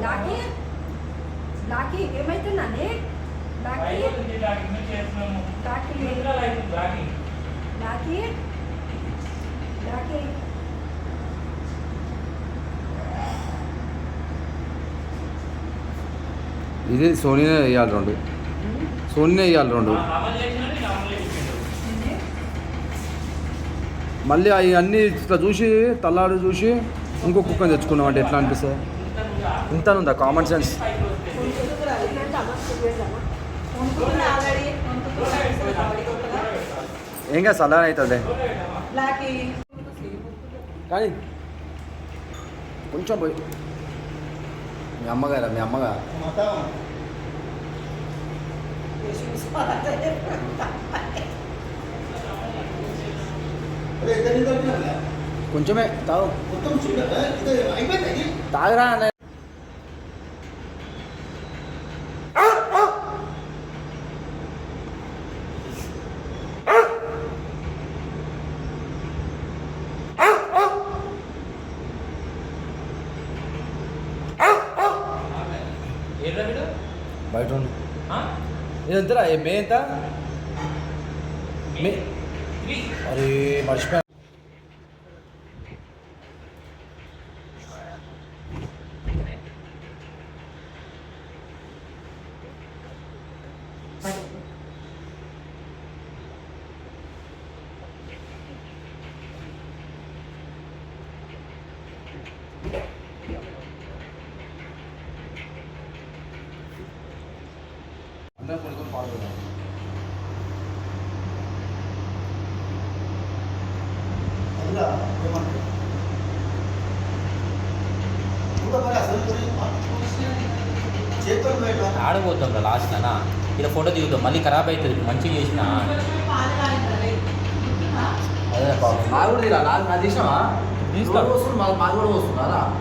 Blackie Blacky ఏమైతుందండి Blacky Blacky Blacky Blacky ఇది సోనీనే వేయాలి రెండు సోనీనే వేయాలి రెండు మళ్ళీ అవన్నీ ఇట్లా చూసి తల్లాడు చూసి ఇంకో కుక్కని తెచ్చుకున్నాం అంటే ఎట్లా అనిపిస్తుంది ఇంత ఉందా కామన్ సెన్స్ ఏం కాదు సలహా అవుతుంది కానీ కొంచెం పోయి మీ అమ్మగారా మీ అమ్మగారు కొంచెమే తాగు తాగరా బయట ఇదంతరా మే ఎంత మే అరే మర్చిపోయా ఆడబోతాం లాస్ట్ అన్నా ఇలా ఫోటో దిగుతాం మళ్ళీ ఖరాబ్ అవుతుంది మంచిగా చేసిన అదే బాబు నాకు కూడా తీరా నాకు తీసినావా వస్తుంది మాకు కూడా వస్తుంది అలా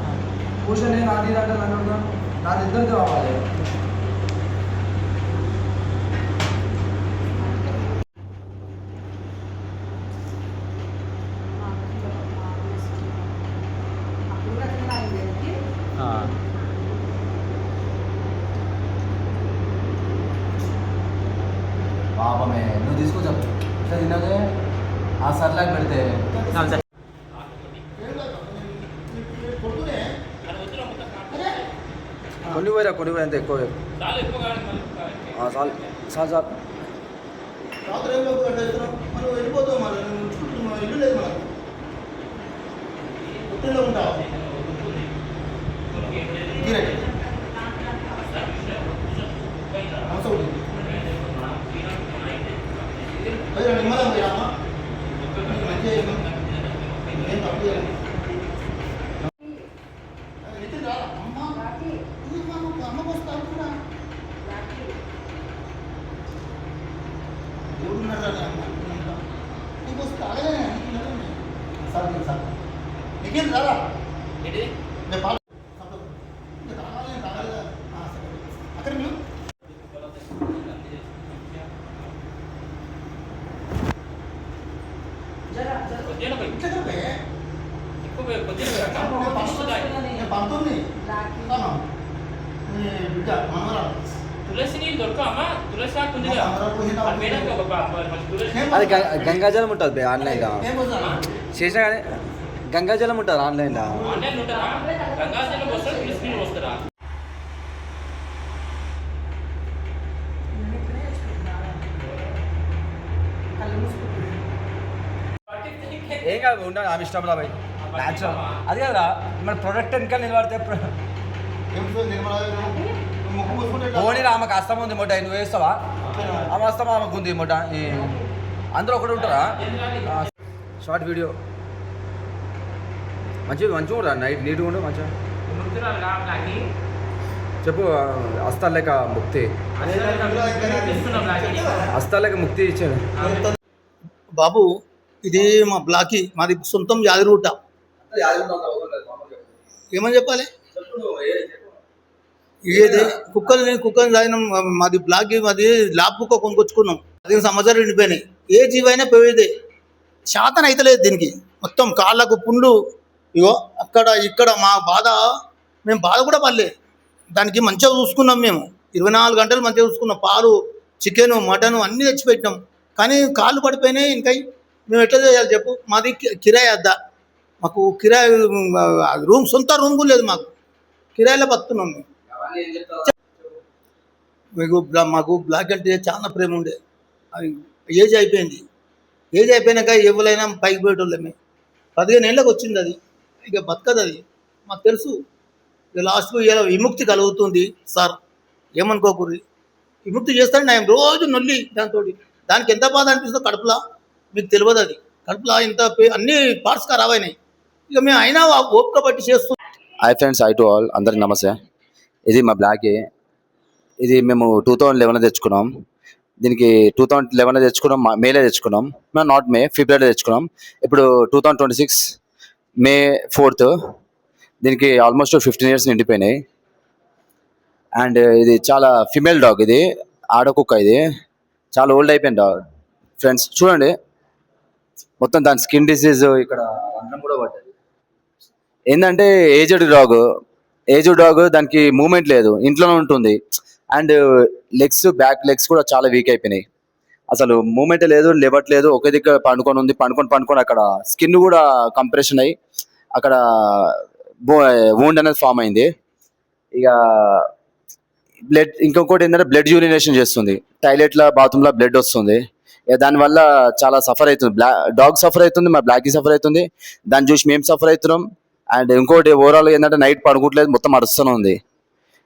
కూర్చొని నాకు తీరంటే నాకు ఇద్దరితో రావాలి పాపమే నువ్వు తీసుకొచ్చా ఇట్లా తిన్నాకే ఆ సర్లాకి పెడితే కొన్ని పోయిరా కొన్ని పోయి అంత ఎక్కువ చాలు చాలు చాలు అది గంగాజలం ఉంటుంది ఆన్లైన్లో చేసినా కానీ గంగాజలం ఉంటుంది ఆన్లైన్లో ఏం కాదు ఉండాలి ఆమె ఇష్టం రా భయ్ న్యాచురల్ అది కదరా మన ప్రొడక్ట్ వెనక నిలబడితే పోనీ ఆమెకు అస్తం ఉంది మొట్ట నువ్వు వేస్తావా ఆమె అస్తం ఆమెకు ఉంది మొట్ట అందరూ ఒకటి ఉంటారా షార్ట్ వీడియో మంచిగా ఉంటా నైట్ నీట్గా ఉండు మంచిగా చెప్పు హస్తాలేక ముక్తి హస్తాలేక ముక్తి ఇచ్చాను బాబు ఇది మా బ్లాకి మాది సొంతం యాదిరూట ఏమని చెప్పాలి ఏది కుక్కలు తాగిన మాది బ్లాక్ మాది ల్యాబ్ కుక్క కొనుక్కొచ్చుకున్నాం 15 సంవత్సరాలు నిండిపోయినాయి ఏ జీవైనా పోయేదే శాతం అయితే లేదు దీనికి మొత్తం కాళ్ళకు పుండ్లు ఇగో అక్కడ ఇక్కడ మా బాధ మేము బాధ కూడా పడలే దానికి మంచిగా చూసుకున్నాం మేము, 24 గంటలు మంచిగా చూసుకున్నాం. పాలు, చికెను, మటను అన్నీ తెచ్చిపెట్టినాం. కానీ కాళ్ళు పడిపోయినాయి. ఇంకా మేము ఎట్లా చేయాలి చెప్పు? మాది కిరాయి అద్దా, మాకు కిరాయి రూమ్, సొంత రూమ్ కూడా లేదు మాకు, కిరాయిలో బతున్నాం మేము. మాకు బ్లాక్ అంటే చాలా ప్రేమ ఉండే. ఏజ్ అయిపోయింది. ఏజ్ అయిపోయినాక ఎవరైనా పైకి పోయేటోళ్ళమే. 15 ఏళ్ళకి వచ్చింది అది, ఇక బతకదు అది మాకు తెలుసు. ఇక లాస్ట్కు ఇలా విముక్తి కలుగుతుంది సార్, ఏమనుకోకూరి. విముక్తి చేస్తాను నేను రోజు నొల్లి దానికి ఎంత బాధ అనిపిస్తుందో కడుపులా మీకు తెలియదు. అది కడుపులా ఇంత అన్ని పార్ట్స్ ఖరాబ్ అయినాయి. ఇక మేము అయినా ఓపిక బట్టి చేస్తూ. Hi friends, hi to all, అందరికి నమస్తే. ఇది మా బ్లాకే. ఇది మేము 2011 తెచ్చుకున్నాం. దీనికి 2011 తెచ్చుకున్నాం, మేలో తెచ్చుకున్నాం. నాట్ మే, ఫిబ్రవరిలో తెచ్చుకున్నాం. ఇప్పుడు 2026 May 4th. దీనికి ఆల్మోస్ట్ 15 years నిండిపోయినాయి. అండ్ ఇది చాలా ఫిమేల్ డాగ్, ఇది ఆడకుక్క. ఇది చాలా ఓల్డ్ అయిపోయిన డాగ్ ఫ్రెండ్స్. చూడండి మొత్తం దాని స్కిన్ డిసీజ్, ఇక్కడ అన్నం కూడా పడ్డది. ఏంటంటే ఏజ్డ్ డాగ్, దానికి మూమెంట్ లేదు, ఇంట్లోనే ఉంటుంది. అండ్ బ్యాక్ లెగ్స్ కూడా చాలా వీక్ అయిపోయినాయి. అసలు మూమెంట్ లేదు, లేవట్లేదు, ఒకే దిక్కు పండుకొని అక్కడ స్కిన్ కూడా కంప్రెషన్ అయ్యి అక్కడ వూండ్ అనేది ఫామ్ అయింది. ఇక బ్లడ్, ఇంకొకటి ఏంటంటే బ్లడ్ యూరినేషన్ చేస్తుంది, టాయిలెట్లో బాత్రూంలో బ్లడ్ వస్తుంది. దానివల్ల చాలా సఫర్ అవుతుంది. డాగ్ సఫర్ అవుతుంది, మా బ్లాకీ సఫర్ అవుతుంది, దాన్ని చూసి మేము సఫర్ అవుతున్నాం. అండ్ ఇంకోటి ఓవరాల్ ఏంటంటే నైట్ పడుకోవట్లేదు, మొత్తం అరుస్తూనే ఉంది.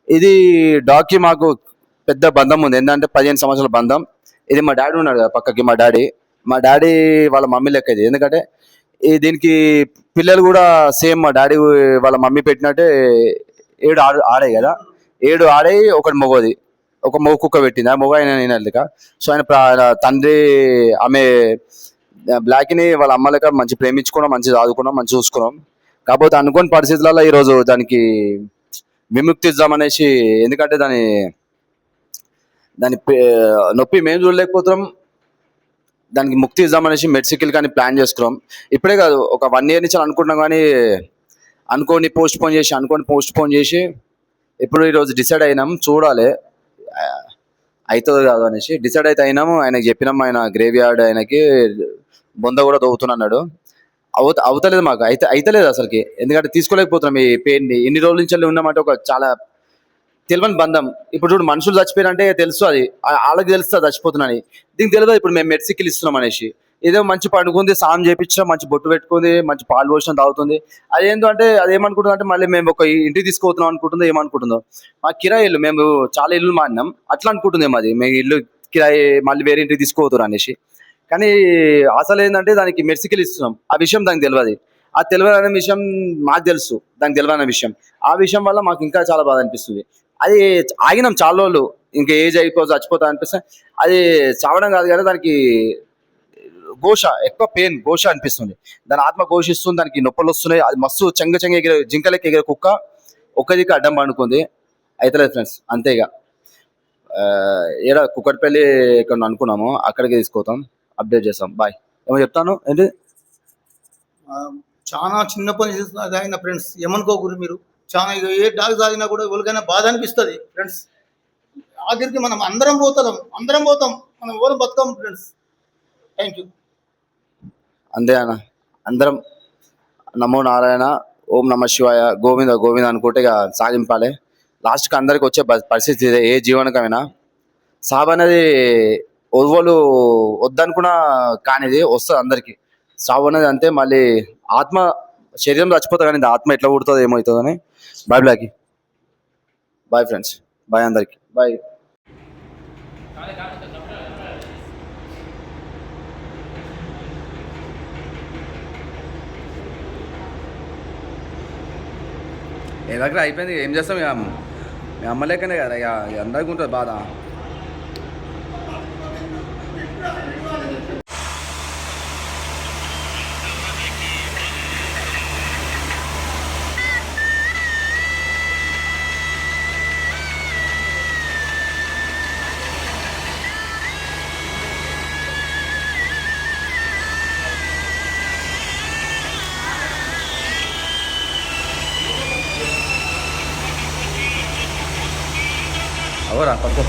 ఇది డాగ్కి మాకు పెద్ద బంధం ఉంది. ఏంటంటే 15 సంవత్సరాల బంధం. ఇది మా డాడీ ఉన్నాడు కదా పక్కకి, మా డాడీ వాళ్ళ మమ్మీ లెక్క ఇది. ఎందుకంటే దీనికి పిల్లలు కూడా సేమ్ మా డాడీ వాళ్ళ మమ్మీ పెట్టినట్టే 7 ఆడాయి కదా, 7 ఆడాయి, ఒకటి మొగది, ఒక మొగ కుక్క పెట్టింది. ఆ మొగ ఆయన లెక్క. సో ఆయన తండ్రి ఆమె బ్లాక్ని వాళ్ళ అమ్మ లెక్క మంచి ప్రేమించుకున్నాం, మంచి ఆదుకున్నాం, మంచి చూసుకున్నాం. కాకపోతే అనుకోని పరిస్థితులలో ఈరోజు దానికి విముక్తి ఇద్దామనేసి, ఎందుకంటే దాని నొప్పి మేము చూడలేకపోతున్నాం, దానికి ముక్తి ఇద్దామనేసి మెడ్సికల్ కానీ ప్లాన్ చేసుకున్నాం. ఇప్పుడే కాదు, ఒక 1 year నుంచి అనుకుంటున్నాం, కానీ అనుకోని పోస్ట్ పోన్ చేసి ఇప్పుడు ఈరోజు డిసైడ్ అయినాం. చూడాలి అవుతుంది కాదు అనేసి డిసైడ్ అయినాము. ఆయనకి చెప్పినాం, ఆయన గ్రేవ్ యార్డ్ ఆయనకి బొంద కూడా దొవుతున్నాడు. అవుతలేదు మాకు, అయితలేదు అసలుకి. ఎందుకంటే తీసుకోలేకపోతున్నాం ఈ పెయిన్ని. ఇన్ని రోజుల నుంచి ఉన్నామంటే ఒక చాలా తెలియని బంధం. ఇప్పుడు చూడు, మనుషులు చచ్చిపోయారంటే తెలుసు, అది వాళ్ళకి తెలుస్తుంది చచ్చిపోతున్నాని. దీనికి తెలియదు. ఇప్పుడు మేము మెడ్సికల్ ఇస్తున్నాం అనేసి, ఏదో మంచి పండుకుంది, స్నానం చేయించాం, మంచి బొట్టు పెట్టుకుంది, మంచి పాలు పోషణ తాగుతుంది. అదేంటో అంటే అదేమనుకుంటుంది అంటే మళ్ళీ మేము ఒక ఇంటికి తీసుకుపోతున్నాం అనుకుంటుందో, ఏమనుకుంటుందో. మా కిరాయి ఇల్లు, మేము చాలా ఇల్లు మారినాం, అట్లా అనుకుంటుంది. మాది మేము ఇల్లు కిరాయి మళ్ళీ వేరే ఇంటికి తీసుకోవద్దు అనేసి. కానీ అసలు ఏంటంటే దానికి మెడ్సికల్ ఇస్తున్నాం, ఆ విషయం దానికి తెలియదు. ఆ తెలియదు అనే విషయం మాకు తెలుసు, దానికి తెలియదు అనే విషయం. ఆ విషయం వల్ల మాకు ఇంకా చాలా బాధ అనిపిస్తుంది. అది ఆగినాం చాలా రోజులు, ఇంకా ఏజ్ చచ్చిపోతా అనిపిస్తే అది చావడం కాదు కానీ దానికి ఎక్కువ పెయిన్ ఘోష అనిపిస్తుంది. దాని ఆత్మ ఘోషిస్తుంది, దానికి నొప్పులు వస్తున్నాయి. అది మస్తు చెంగ ఎగిరే జింకలకి ఎగిరే కుక్క ఒక్కదికి అడ్డం పండుకుంది. అయితలేదు ఫ్రెండ్స్, అంతే. ఇక ఏడా కుక్కటిపల్లి ఇక్కడ అనుకున్నాము, అక్కడికి తీసుకుపోతాం, అప్డేట్ చేస్తాం. బాయ్. ఏమో చెప్తాను ఏంటి, చాలా చిన్న పని తాగిన ఫ్రెండ్స్, ఏమనుకోకూరి మీరు. చాలా ఏ డాగ్ తాగినా కూడా ఎవరికైనా బాధ అనిపిస్తుంది ఫ్రెండ్స్. ఆఖరికి మనం అందరం పోతాం, మనం ఎవరు బతుకాం ఫ్రెండ్స్. Thank you. అంతే అన్న, అందరం నమో నారాయణ, ఓం నమ శివాయ, గోవింద అనుకుంటే ఇక సాగింపాలి. లాస్ట్కి అందరికి వచ్చే పరిస్థితి ఇదే. ఏ జీవనకమైనా సాబ్ అనేది ఒవ్వలు వద్దనుకున్నా కానిది వస్తుంది అందరికి. సాబు అనేది అంతే. మళ్ళీ ఆత్మ శరీరం చచ్చిపోతుంది, కానీ ఆత్మ ఎట్లా పుడుతుందో ఏమవుతుందని. Bye Blacky, bye friends, bye అందరికి, బాయ్. ఏ దగ్గర అయిపోయింది, ఏం చేస్తాం. ఇక మీ అమ్మ లెక్కనే కదా, ఇక అందరికి ఉంటుంది బాధ. పట్టుకోరా పట్టుకో.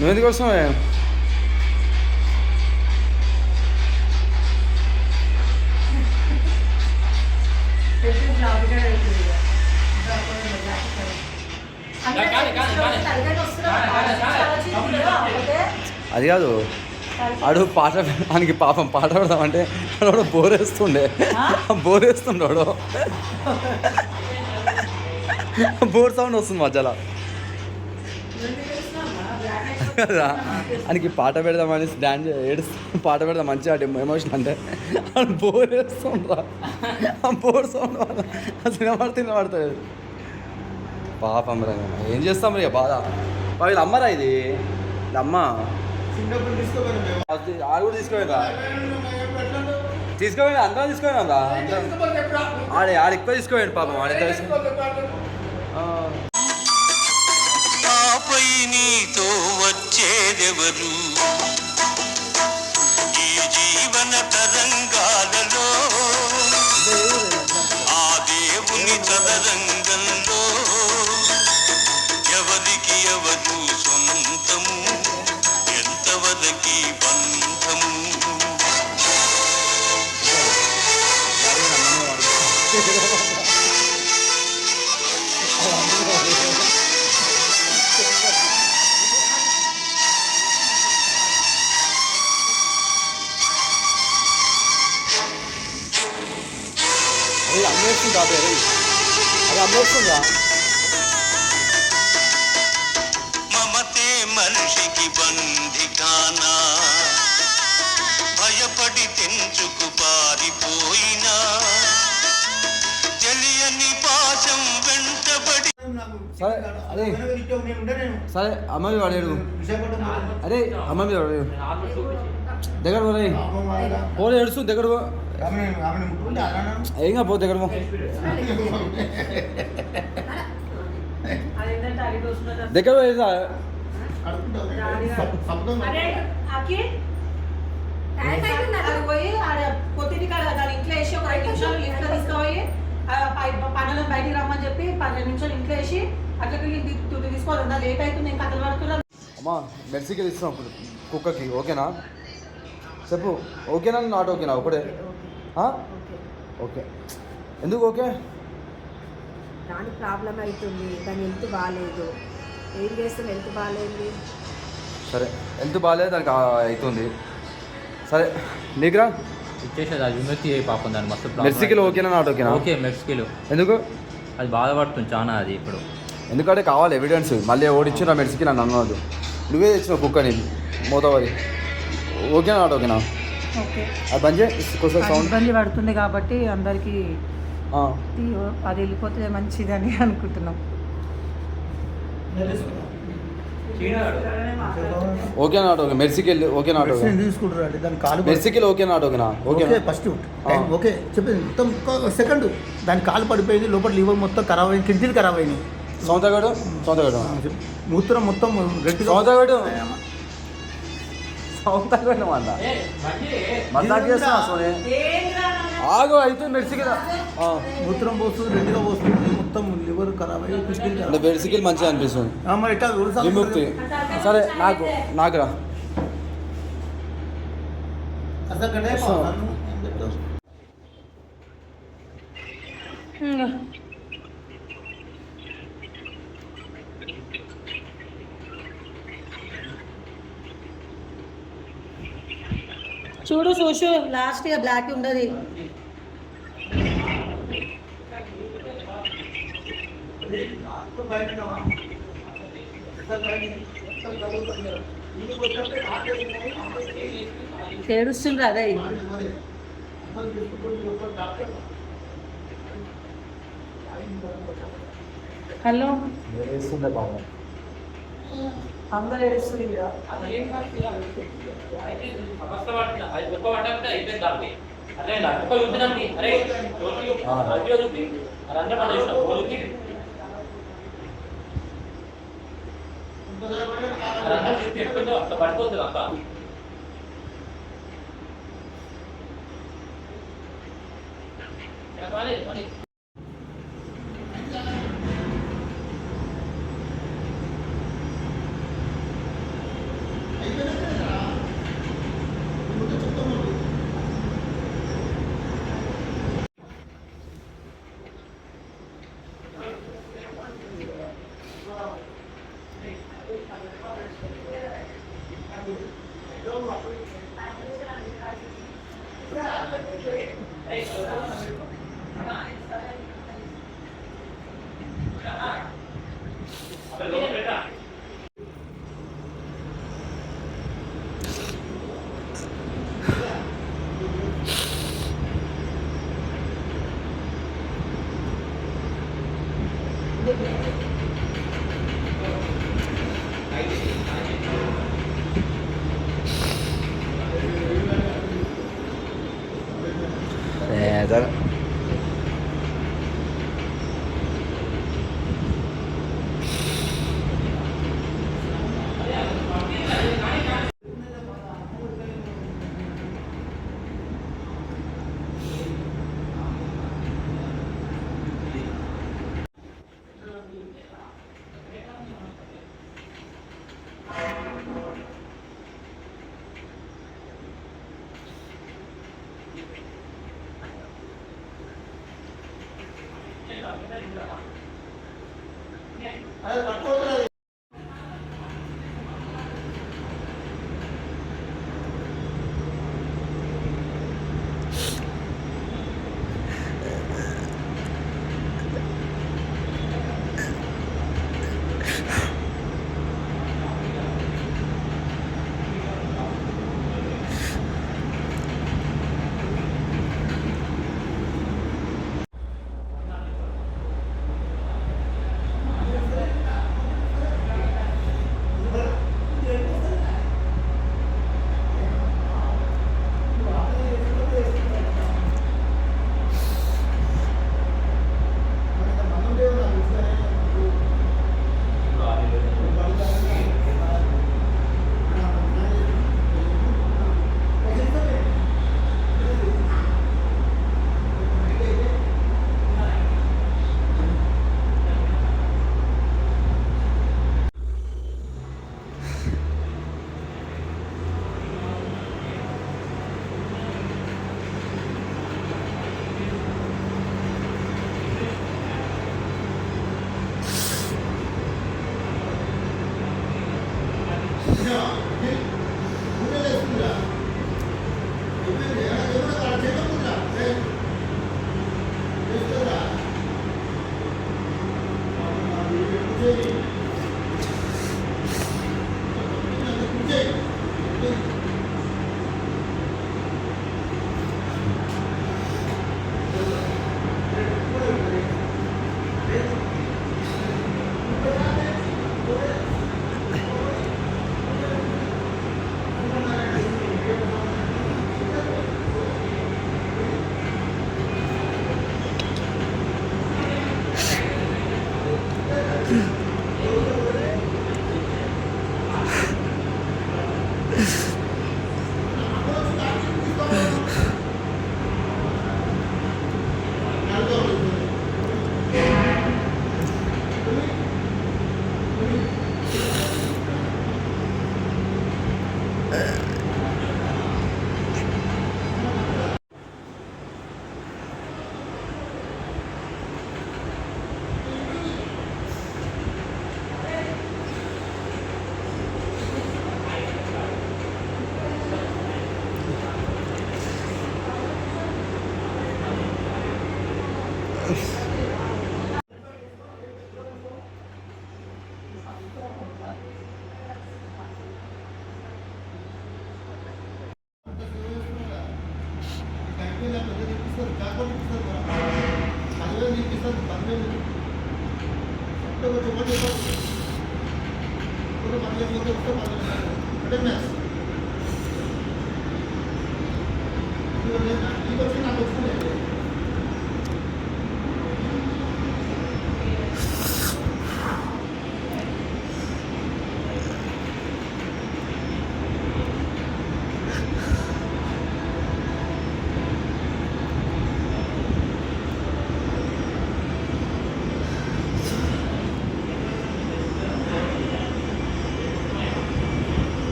నువ్వు ఎందుకు వస్తున్నావే? అది కాదు, ఆడు పాట ఆయనకి పాపం పాట పెడదామంటే వాడు బోరేస్తుండే, బోరేస్తుండే, బోర్ సౌండ్ వస్తుంది మధ్యలో కదా. ఆయనకి పాట పెడదామని డాన్స్ ఏడుస్తూ పాట పెడదాం మంచిగా ఎమోషన్ అంటే వాడు బోర్ వేస్తుండ్రా, బోర్ సౌండ్ వల్ల అసలు పడుతుంది. పాపం రా, ఏం చేస్తాం ఇక బాధ. వీళ్ళు అమ్మరా ఇది అమ్మ ఆడు కూడా తీసుకోపోయినా, తీసుకోపోయినా అందరం తీసుకోపోయినా ఆడ ఎక్కువ తీసుకోపోయాడు పాపం ఆపై నీతో వచ్చేదెవరు ఈ జీవన తరంగాలలో ఆ దేవుని చదరంగంలో ఎవరికి ఎవరు సొంతము ఎంతవరకి బంధము అది అమ్మేస్తుందా? అది అమ్మేస్తుందా? మమతే మనిషికి బంధికానా భయపడి తెంచుకు పారిపోయినా తెలియని పాశం వెంటబడి. సరే అదే సరే అమ్మవి వాడాడు. అరే అమ్మవి వాడాడు దగ్గర పోలే ఏడుస్తూ దగ్గర ఏం పో దగ్గర దగ్గర పోయి పొత్తింటి కాడ దాని ఇంట్లో వేసి ఒక 5 నిమిషాలు లిఫ్ట్ తీసుకుపోయి పనులను బయటికి రమ్మని చెప్పి 12 నిమిషాలు ఇంట్లో వేసి అట్లకి తీసుకోవాలి. లేట్ అవుతుంది, నేను కథలు పడుతున్నాను. అమ్మా మెర్సీకి ఇస్తున్నాం ఇప్పుడు కుక్కకి, ఓకేనా చెప్పు. ఓకేనా నాట్ ఓకేనా? ఒకటే ఓకే. ఎందుకు ఓకే? దాని ప్రాబ్లం అవుతుంది, దాని హెల్త్ బాగాలేదు. ఏం చేస్తాం, హెల్త్ బాగాలేదు. సరే హెల్త్ బాగాలేదు దానికి అవుతుంది. సరే నీకురా ఇచ్చేసేది అది విమర్శి పాపం దాన్ని మస్తు మెర్సీకిలో ఓకేనా నాట్ ఓకేనా? ఓకే మెర్సీకిలో. ఎందుకు అది బాధపడుతుంది చాలా అది ఇప్పుడు. ఎందుకంటే కావాలి ఎవిడెన్స్. మళ్ళీ ఓడిచ్చిన మెర్సీకి నన్ను అన్నది, నువ్వే తెచ్చినావు కుక్కని మోతావరి. ఓకేనా నాట్ ఓకేనా? ఓకే అది బంద్ చేయి సౌండ్. ఇబ్బంది పడుతుంది కాబట్టి అందరికీ అది వెళ్ళిపోతే మంచిదని అనుకుంటున్నాం. ఓకే నాట్ ఓకే మెర్సీకి వెళ్ళి ఓకే నాట్ ఓకే తీసుకుంటారు దాని కాలు మెర్సీకి ఓకే నాట్ ఓకేనా? ఓకే ఫస్ట్ ఓకే చెప్పింది మొత్తం సెకండ్ దాని కాలు పడిపోయింది, లోపల లివర్ మొత్తం ఖరాబ్ అయింది, కిడ్నీలు ఖరాబ్ అయినాయి, సౌంతగాడు మూత్రం మొత్తం గట్టిగా సౌంతగాడు సౌంతగాడు ఆగు అయితే మెర్సీకి మూత్రం పోస్తుంది, గట్టిగా పోస్తుంది, మొత్తం లివర్ ఖరాబ్ అయ్యి కిడ్నీలు అంటే మెర్సీకి మంచిగా అనిపిస్తుంది. మరి ఎట్లా విముక్తి. సరే నాకురా చూడు చూసు లాస్ట్ ఇయర్ బ్లాక్ ఉండదు. ఏడుస్తుండ్రు అదే హలో అందరు ఏడుస్తుంది పడిపోతుంది అక్క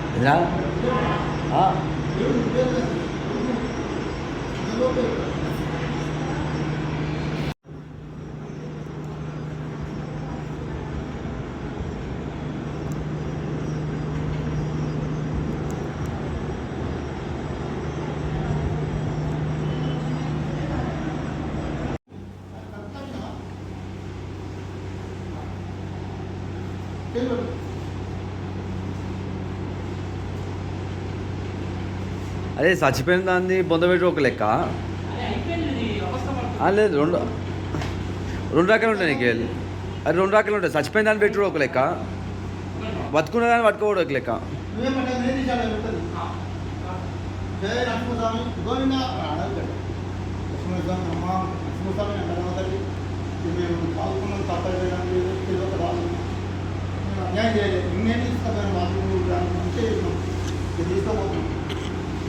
ఇదిరా అదే చచ్చిపోయిన దాన్ని బొందబెట్టి ఒక లెక్క లేదు రెండు రకాలు ఉంటాయి నీకు అది రెండు రకాలు ఉంటాయి చచ్చిపోయిన దాన్ని పెట్టుడు ఒక లెక్క బతుకున్న దాన్ని పట్టుకోవడం ఒక లెక్క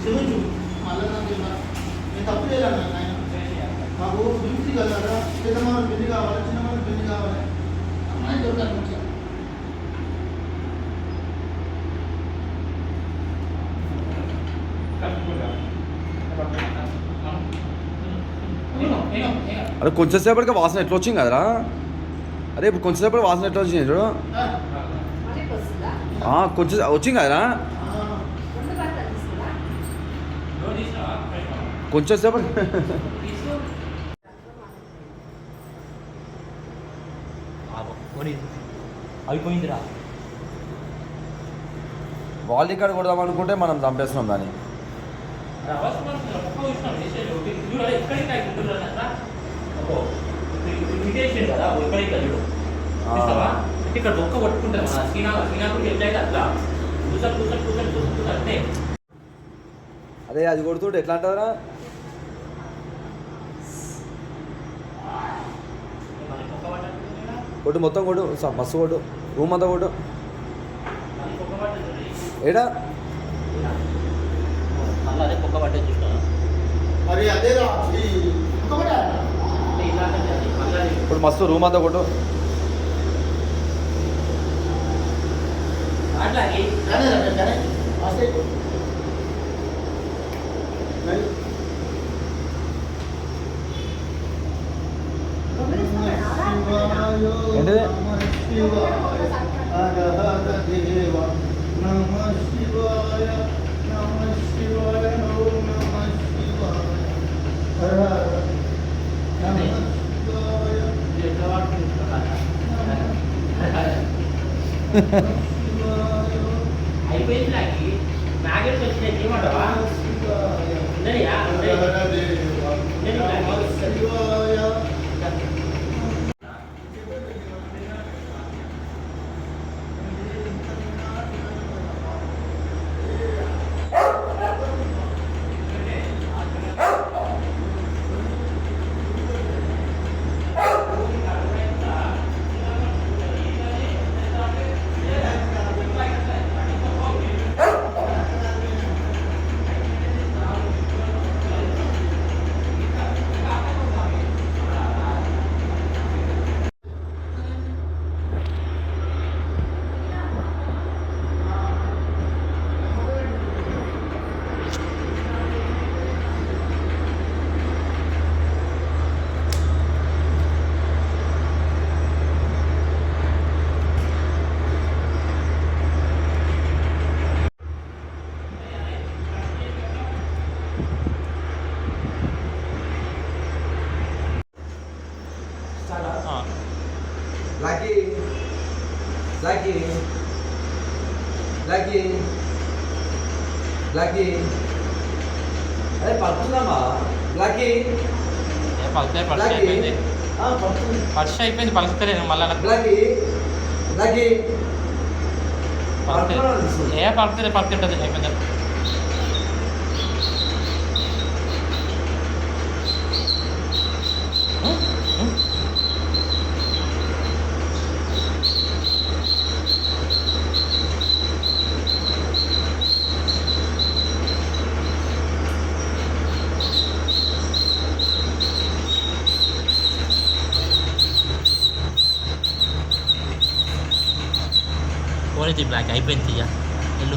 క్షమించు మళ్ళీ నేను తప్పు చేయాలి ఆయన మాకు బిల్సి కలరా పెద్దమాలు పెళ్లి కావాలి చిన్నమాలు పెళ్లి కావాలి అమ్మాయి దొరకాలి మంచిగా అరే కొంచెంసేపటికి వాసన ఎట్లా వచ్చింది కదరా అరే ఇప్పుడు కొంచెంసేపటి వాసన ఎట్లా వచ్చింది చూడు కొంచెం వచ్చింది కదరా కొంచెం సేపటి అయిపోయిందిరా. వాల్ ఇక్కడ కొడదాం అనుకుంటే మనం చంపేస్తున్నాం దాన్ని. ఇక్కడ బొక్క కొట్టుకుంటారు అట్లా అదే అది కొడుతుంటే ఎట్లా అంటారా కొట్టు మొత్తం కొట్టు మస్తు కొట్టు రూమ్ అంతా కొట్టు ఏడా అదే పొక్క పట్టే చూస్తాను ఇప్పుడు మస్తు రూమ్ అంతా కొట్టు అట్లాగే ఏంటిది అయిపోయింది నాకు మ్యాగెట్స్ వచ్చినాయి ఏమంటావా బ్లాకీ బ్లాకీ అదే పడుతుందమ్మా బ్లాకీ పడితే పర్స్ బ్లాకీ అయిపోయింది, పడుతుంది పర్స్ అయిపోయింది, పలుకుతలేదు మళ్ళీ బ్లాకీ బ్లాకీ పలుకుతుంది పలుకుంటుంది అయిపోయింది. పోనీ బ్లాక్ అయిపోయింది ఇక వెళ్ళు.